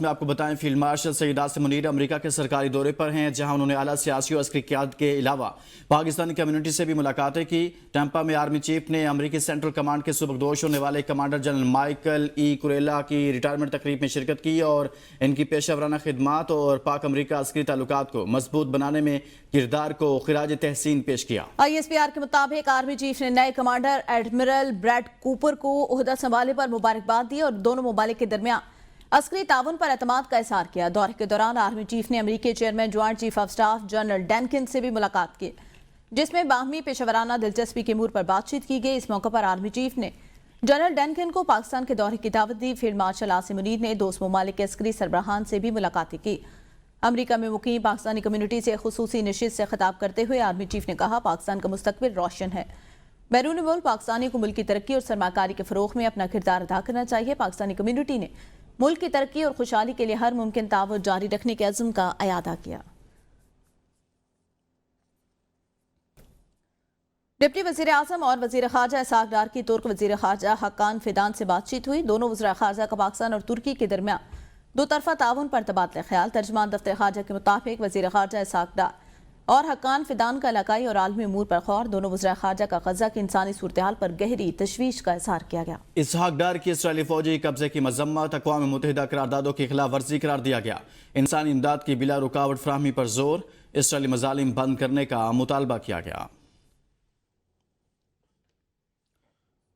में आपको बताएं, field marshal Saeed Asim Munir America के सरकारी दौरे पर हैं, जहां उन्होंने आला सियासी और अस्करी क़यादत के अलावा पाकिस्तानी कम्युनिटी से भी मुलाकातें की। टैंपा में आर्मी चीफ ने अमेरिकी सेंट्रल कमांड के सुबकदोश होने वाले commander general Michael E Kurilla की रिटायरमेंट तकरीब में शिरकत की और इनकी पेशा वराना खिदमात और पाक अमेरिका अस्करी ताल्लुकात को मजबूत बनाने में किरदार को खिराज तहसीन पेश किया। ISPR के मुताबिक आर्मी चीफ ने नए कमांडर एडमिरल ब्रैड कूपर को ओहदा संभालने पर मुबारकबाद दी और दोनों मुमालिक के दरमियान अस्करी ताउन पर एतमाद का इजहार किया। दौरे के दौरान आर्मी चीफ ने अमेरिकी chairman joint chief of staff general Dan Caine से भी मुलाकात की, जिसमें बाहमी पेशेवराना दिलचस्पी के अमूर पर बातचीत की गई। इस मौके पर आर्मी चीफ ने जनरल डैनकिन को पाकिस्तान के दौरे की दावत दी। फील्ड मार्शल आसिम मुनीर ने दोस्त ममालिक के अस्करी सरबराहान से भी मुलाकातें की। अमेरिका में मुकीम पाकिस्तानी कम्युनिटी से खुसूसी नशिस्त से खिताब करते हुए आर्मी चीफ ने कहा, पाकिस्तान का मुस्तकबिल रोशन है। बैरून मुल्क पाकिस्तानी को मुल्क की तरक्की और सरमाकारी के फरोग में अपना किरदार अदा करना चाहिए। पाकिस्तानी कम्युनिटी ने मुल्क की तरक्की और खुशहाली के लिए हर मुमकिन ताउन जारी रखने के अज़्म का अयादा किया। डिप्टी वज़ीर आज़म और वज़ीर ख़ारजा इसाक डार की तुर्क वज़ीर ख़ारजा हक्कान फिदान से बातचीत हुई। दोनों वज़ीर ख़ारजा का पाकिस्तान और तुर्की के दरमियान दो तरफा ताउन पर तबादला ख्याल। तर्जमान दफ्तर ख़ारजा के मुताबिक वज़ीर ख़ारजा इसाक डार और हक्कान फिदान का इलाकाई और आलमी अमूर पर गौर। दोनों वज़ीर ख़ारजा का गज़ा की इंसानी सूरत हाल पर गहरी तशवीश का इज़हार किया गया। इसहाक डार की इसराइली फौजी कब्जे की मजम्मत अक़वाम मुत्तहिदा करारदादों की खिलाफ वर्जी करार दिया गया। इंसानी इमदाद की बिला रुकावट फराहमी पर जोर, इसराइली मजालिम बंद करने का मुतालबा किया गया।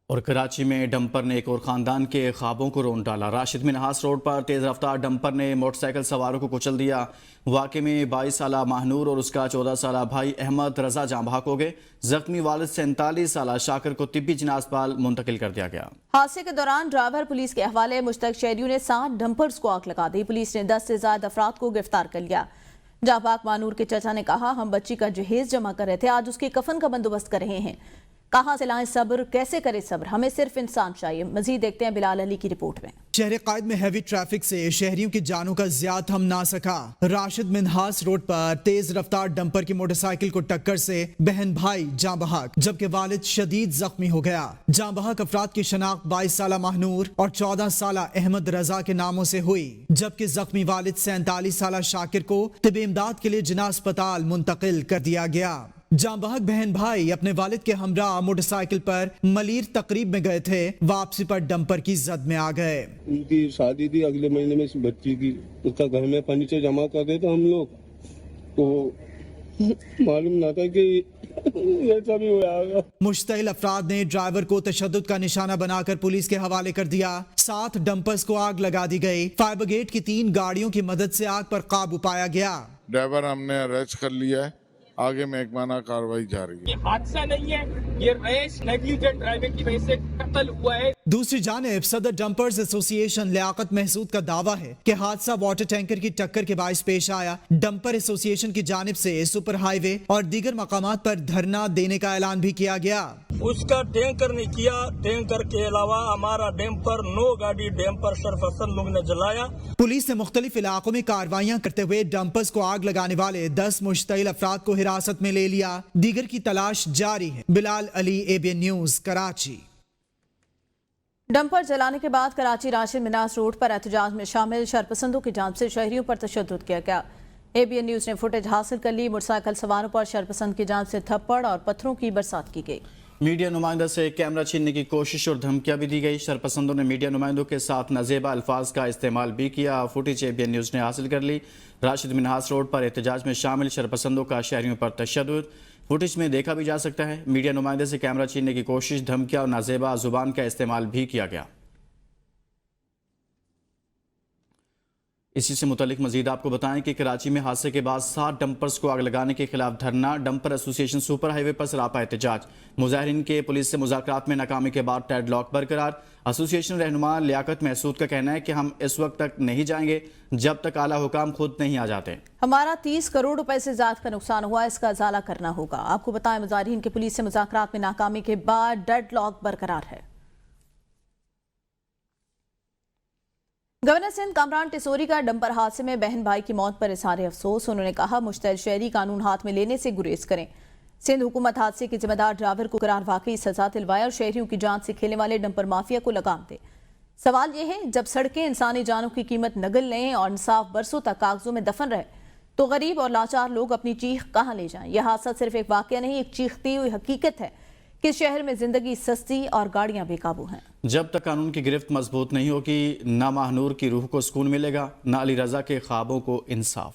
और कराची में डंपर ने एक और खानदान के ख्वाबों को रोन डाला। राशिद मिनहास रोड पर तेज रफ्तार डंपर ने मोटरसाइकिल सवारों को कुचल दिया। वाक़े में 22 साला महानूर और उसका 14 साला भाई अहमद रजा जाँ बहक हो गए। जख्मी वालिद 47 साला शाकिर को तिब्बी जिना अस्पताल मुंतकिल कर दिया गया। हादसे के दौरान ड्राइवर पुलिस के हवाले, मुश्तक शहरियों ने 7 डंपर्स को आग लगा दी। पुलिस ने 10 से ज्यादा अफराद को गिरफ्तार कर लिया। जाबाक मानूर के चचा ने कहा, हम बच्ची का जहेज जमा कर रहे थे, आज उसके कफन का बंदोबस्त कर रहे हैं। कहां से लाएं सब्र, कैसे करें सब्र, हमें सिर्फ इंसान चाहिए। मजीद देखते हैं बिलाल अली की रिपोर्ट में। शहर कायद में हैवी ट्रैफिक से शहरियों की जानों का ज़िया थम ना सका। राशिद मिनहास रोड पर तेज रफ्तार डंपर की मोटरसाइकिल को टक्कर से बहन भाई जाँ बहक, जबकि वालिद शदीद जख्मी हो गया। जाँ बहक अफराद की शनाख्त 22 साला महानूर और 14 साला अहमद रजा के नामों से हुई, जबकि जख्मी वालिद 47 साला शाकिर को तिब्बी इमदाद के लिए जिना अस्पताल मुंतकिल कर दिया गया। जाँ बहक बहन भाई अपने वालिद के हमरा मोटरसाइकिल पर मलीर तकरीब में गए थे। वापसी पर डंपर की जद में आ गए। उनकी शादी थी अगले महीने में इस बच्ची की, उसका घर में फर्नीचर जमा कर रहे थे हम लोग, तो मालूम ना था कि ऐसा भी होगा। मुश्तइल अफराद ने ड्राइवर को तशद्दुद का निशाना बनाकर पुलिस के हवाले कर दिया। 7 डंपर्स को आग लगा दी गई। फायर ब्रिगेड की 3 गाड़ियों की मदद से आग पर काबू पाया गया। ड्राइवर हमने अरेस्ट कर लिया है, आगे महकमाना कार्रवाई जारी है। ये हादसा नहीं है, ये रेस नेग्लिजेंट ड्राइविंग की वजह से कत्ल हुआ है। दूसरी जानिब सदर डंपर्स एसोसिएशन लियाकत महसूद का दावा है कि हादसा वाटर टैंकर की टक्कर के बाइस पेश आया। डंपर एसोसिएशन की जानिब से सुपर हाईवे और दीगर मकामात पर धरना देने का ऐलान भी किया गया। उसका टैंकर ने किया, टैंकर के अलावा हमारा डैम्पर 9 गाड़ी डैम्पर शरफसन लोग ने जलाया। पुलिस ने मुख्तलिफ इलाकों में कार्रवाइयां करते हुए डंपर्स को आग लगाने वाले 10 मुश्तइल अफराद को हिरासत में ले लिया। दीगर की तलाश जारी है। Bilal Ali, ABN news, Karachi. Dumper जलाने के बाद कराची राशिद मिनहास रोड पर एहतजाज में शामिल शरपसंदों की जानिब से शहरियों पर तशद्दुद किया गया। ABN न्यूज ने फुटेज हासिल कर ली। मोटरसाइकिल सवारों पर शरपसंद की जानिब से थप्पड़ और पत्थरों की बरसात की गई। मीडिया नुमाइंदा से कैमरा छीनने की कोशिश और धमकियां भी दी गई। शरपसंदों ने मीडिया नुमाइंदों के साथ नाजेबा अल्फाज का इस्तेमाल भी किया। फुटेज ABN न्यूज ने हासिल कर ली। राशिद मिनहास रोड पर एहतजाज में शामिल शरपसंदों का शहरियों पर तशद्दुद फुटेज में देखा भी जा सकता है। मीडिया नुमाइंदे से कैमरा छीनने की कोशिश, धमकियां और नाजेबा जुबान का इस्तेमाल भी किया गया। इसी से मुतालिक मजीद आपको बताएं कि कराची में हादसे के बाद 7 डंपर्स को आग लगाने के खिलाफ धरना। डंपर एसोसिएशन सुपर हाईवे पर सरापा एहतजाज। मुजाहिरीन के पुलिस से मुज़ाकरात में नाकामी के बाद डेडलॉक बरकरार। एसोसिएशन रहनुमा लियाकत महसूद का कहना है कि हम इस वक्त तक नहीं जाएंगे जब तक आला हुकाम खुद नहीं आ जाते। हमारा 30 करोड़ रुपए से ज्यादा का नुकसान हुआ, इसका इजाला करना होगा। आपको बताएं, मुजाहिरीन के पुलिस से मुज़ाकरात में नाकामी के बाद डेडलॉक बरकरार है। गवर्नर सिंध कामरान टिसोरी का डंपर हादसे में बहन भाई की मौत पर इजहार अफसोस। उन्होंने कहा, मुश्तइल शहरी कानून हाथ में लेने से गुरेज करें। सिंध हुकूमत हादसे के जिम्मेदार ड्राइवर को करार वाकई सजा दिलवाए और शहरियों की जान से खेलने वाले डंपर माफिया को लगाम दे। سوال یہ ہے جب سڑکیں انسانی جانوں کی قیمت نگل لیں اور انصاف برسوں تک کاغذوں میں دفن رہے تو غریب اور لاچار لوگ اپنی چیخ کہاں لے جائیں؟ یہ حادثہ صرف ایک واقعہ نہیں، ایک چیختی ہوئی حقیقت ہے کہ شہر میں زندگی سستی اور گاڑیاں بے قابو ہیں۔ جب تک قانون کی گرفت مضبوط نہیں ہوگی نہ ماہنور کی روح کو سکون ملے گا، نہ علی رضا کے خوابوں کو انصاف۔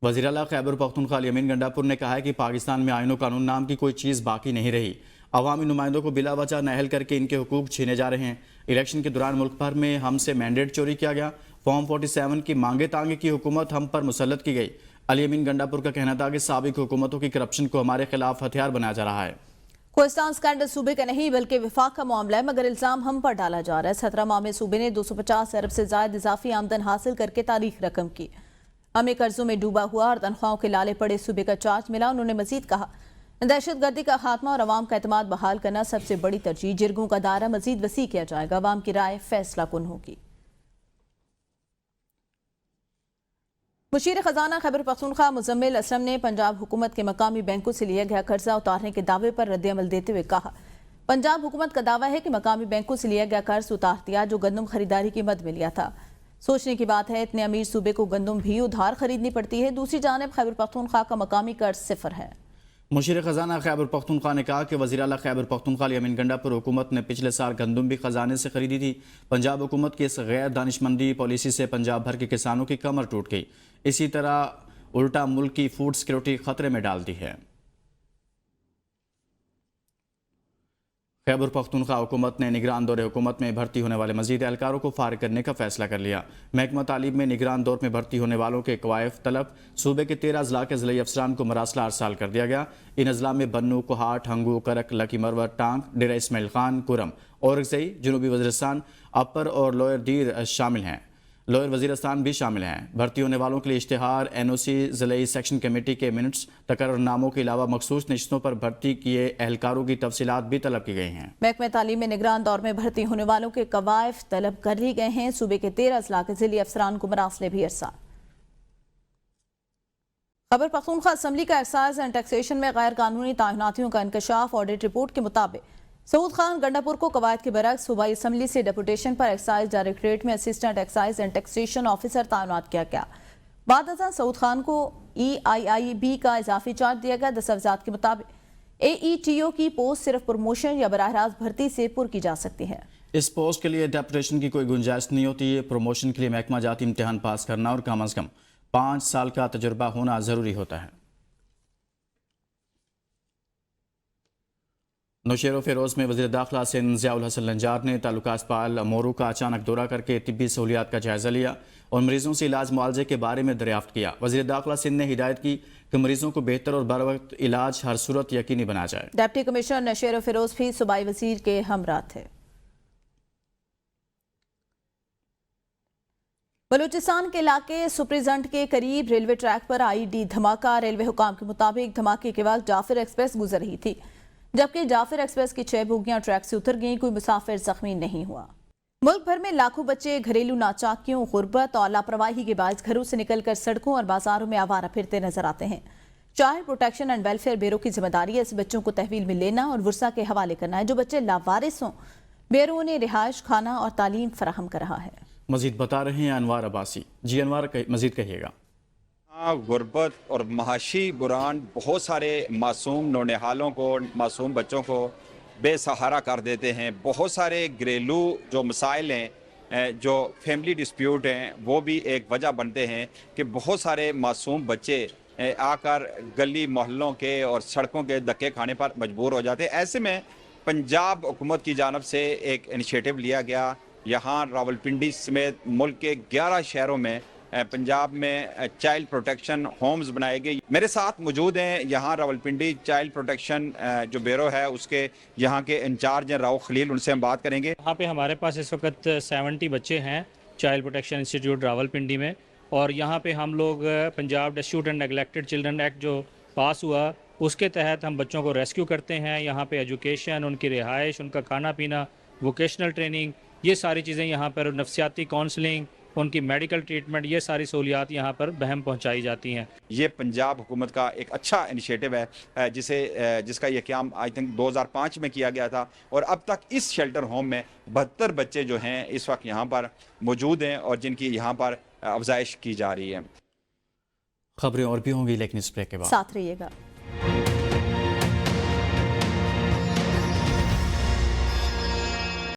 وزیر اعلیٰ خیبر پختونخوا الیمین گنڈاپور نے کہا ہے کہ پاکستان میں آئین و قانون نام کی کوئی چیز باقی نہیں رہی۔ عوامی نمائندوں کو بلا وجہ نااہل کر کے ان کے حقوق چھینے جا رہے ہیں۔ الیکشن کے دوران ملک بھر میں ہم سے مینڈیٹ چوری کیا گیا، فارم 47 کی مانگے تانگے کی حکومت ہم پر مسلط کی گئی۔ الیمین گنڈاپور کا کہنا تھا کہ سابق حکومتوں کی کرپشن کو ہمارے خلاف ہتھیار بنایا جا رہا ہے۔ کوہستان اسکینڈل صوبے کا نہیں بلکہ وفاق کا معاملہ ہے، مگر الزام ہم پر ڈالا جا رہا ہے۔ 17 ماہ میں صوبے نے 250 ارب سے زائد اضافی آمدن حاصل کر کے تاریخ رقم کی۔ ہمیں قرضوں میں ڈوبا ہوا اور تنخواہوں کے لالے پڑے صوبے کا چارج ملا۔ انہوں نے مزید کہا دہشت گردی کا خاتمہ اور عوام کا اعتماد بحال کرنا سب سے بڑی ترجیح۔ جرگوں کا دائرہ مزید وسیع کیا جائے گا، عوام کی رائے فیصلہ کن ہوگی۔ مشیر خزانہ خیبر پختونخوا مزمل اسلم نے پنجاب حکومت کے مقامی بینکوں سے لیا گیا قرضہ اتارنے کے دعوے پر رد عمل دیتے ہوئے کہا پنجاب حکومت کا دعویٰ ہے کہ مقامی بینکوں سے لیا گیا قرض اتار دیا جو گندم خریداری کی مد میں لیا تھا۔ سوچنے کی بات ہے اتنے امیر صوبے کو گندم بھی ادھار خریدنی پڑتی ہے، دوسری جانب خیبر پختونخوا کا مقامی قرض صفر ہے۔ مشیر خزانہ خیبر پختونخوا نے کہا کہ وزیر اعلیٰ خیبر پختونخوا الیمین گنڈاپور حکومت نے پچھلے سال گندم بھی خزانے سے خریدی تھی۔ پنجاب حکومت کی اس غیر دانشمندی پالیسی سے پنجاب بھر کے کسانوں کی کمر ٹوٹ گئی، اسی طرح الٹا ملک کی فوڈ سیکورٹی خطرے میں ڈال دی ہے۔ خیبر پختونخوا حکومت نے نگران دور حکومت میں بھرتی ہونے والے مزید اہلکاروں کو فارغ کرنے کا فیصلہ کر لیا۔ محکمہ تعلیم میں نگران دور میں بھرتی ہونے والوں کے قوائف طلب صوبے کے 13 اضلاع کے ضلعی افسران کو مراسلہ ارسال کر دیا گیا۔ ان اضلاع میں بنو، کوہاٹ، ہنگو، کرک، لکی مرور، ٹانک، ڈیرہ اسماعیل خان، کرم، اورکزئی، جنوبی وزیرستان، اپر اور لوئر دیر شامل ہیں۔ لوئر وزیرستان بھی شامل ہیں۔ بھرتی ہونے والوں کے لیے اشتہار، NOC، ضلعی سیکشن کمیٹی کے منٹس، تقرر ناموں کے علاوہ مخصوص نشستوں پر بھرتی کیے اہلکاروں کی تفصیلات بھی طلب کی گئی ہیں۔ محکمہ تعلیم میں نگران دور میں بھرتی ہونے والوں کے قوائف طلب کر لی گئے ہیں۔ صوبے کے 13 اضلاع کے ضلعی افسران کو مراسلے بھی ارسال۔ خیبر پختونخوا اسمبلی کا ایکسائز اینڈ ٹیکسیشن میں غیر قانونی تعیناتیوں کا انکشاف۔ آڈٹ رپورٹ کے مطابق سعود خان گنڈاپور کو قواعد کے برعکس صوبائی اسمبلی سے ڈیپوٹیشن پر ایکسائز ڈائریکٹوریٹ میں assistant excise and taxation officer تعینات کیا گیا۔ بعد ازاں سعود خان کو EIIB کا اضافی چارج دیا گیا۔ دستاویزات کے مطابق AETO کی پوسٹ صرف پروموشن یا براہ راست بھرتی سے پر کی جا سکتی ہے۔ اس پوسٹ کے لیے ڈیپوٹیشن کی کوئی گنجائش نہیں ہوتی ہے۔ پروموشن کے لیے محکمہ جاتی امتحان پاس کرنا اور کم از کم 5 سال کا تجربہ ہونا ضروری ہوتا ہے۔ نوشہر و فیروز میں وزیر داخلہ سندھ ضیاء الحسن لنجار نے تعلقہ اسپتال مورو کا اچانک دورہ کر کے طبی سہولیات کا جائزہ لیا اور مریضوں سے علاج معالجے کے بارے میں دریافت کیا۔ وزیر داخلہ سندھ نے ہدایت کی کہ مریضوں کو بہتر اور بروقت علاج ہر صورت یقینی بنایا جائے۔ ڈپٹی کمشنر نوشہر و فیروز بھی صوبائی وزیر کے ہمراہ تھے۔ بلوچستان کے علاقے سپریزنٹ کے قریب ریلوے ٹریک پر IED دھماکہ۔ ریلوے حکام کے مطابق دھماکے کے وقت جعفر ایکسپریس گزر رہی تھی، جبکہ جعفر ایکسپریس کی 6 بوگیاں ٹریک سے اتر گئیں۔ کوئی مسافر زخمی نہیں ہوا۔ ملک بھر میں لاکھوں بچے گھریلو ناچاکیوں، غربت اور لاپرواہی کے باعث گھروں سے نکل کر سڑکوں اور بازاروں میں آوارہ پھرتے نظر آتے ہیں۔ Child protection and welfare bureau کی ذمہ داری ہے اس بچوں کو تحویل میں لینا اور ورثہ کے حوالے کرنا ہے۔ جو بچے لاوارث ہوں بیورو انہیں رہائش، کھانا اور تعلیم فراہم کر رہا ہے۔ مزید بتا رہے ہیں انوار عباسی۔ جی انوار، مزید کہیے گا۔ غربت اور معاشی بحران بہت سارے معصوم نونہالوں کو، معصوم بچوں کو بے سہارا کر دیتے ہیں۔ بہت سارے گھریلو جو مسائل ہیں، جو فیملی ڈسپیوٹ ہیں، وہ بھی ایک وجہ بنتے ہیں کہ بہت سارے معصوم بچے آ کر گلی محلوں کے اور سڑکوں کے دھکے کھانے پر مجبور ہو جاتے ہیں۔ ایسے میں پنجاب حکومت کی جانب سے ایک انیشیٹو لیا گیا۔ یہاں راولپنڈی سمیت ملک کے 11 شہروں میں پنجاب میں چائلڈ پروٹیکشن ہومز بنائے گئے۔ میرے ساتھ موجود ہیں یہاں راولپنڈی چائلڈ پروٹیکشن جو بیورو ہے اس کے یہاں کے انچارج ہیں راؤ خلیل، ان سے ہم بات کریں گے۔ یہاں پہ ہمارے پاس اس وقت 70 بچے ہیں چائلڈ پروٹیکشن انسٹیٹیوٹ راولپنڈی میں، اور یہاں پہ ہم لوگ Punjab destitute and neglected children act جو پاس ہوا اس کے تحت ہم بچوں کو ریسکیو کرتے ہیں۔ یہاں پہ ایجوکیشن، ان کی رہائش، ان کا کھانا پینا، ووکیشنل ٹریننگ، یہ ساری چیزیں یہاں پر، نفسیاتی کاؤنسلنگ، ان کی میڈیکل ٹریٹمنٹ، یہ ساری سہولیات یہاں پر بہم پہنچائی جاتی ہیں۔ یہ پنجاب حکومت کا ایک اچھا انیشیٹو ہے جس کا یہ قیام آئی تھنک 2005 میں کیا گیا تھا، اور اب تک اس شیلٹر ہوم میں 72 بچے جو ہیں اس وقت یہاں پر موجود ہیں اور جن کی یہاں پر افزائش کی جا رہی ہے۔ خبریں اور بھی ہوں گی لیکن اس بریک کے بعد ساتھ رہیے گا۔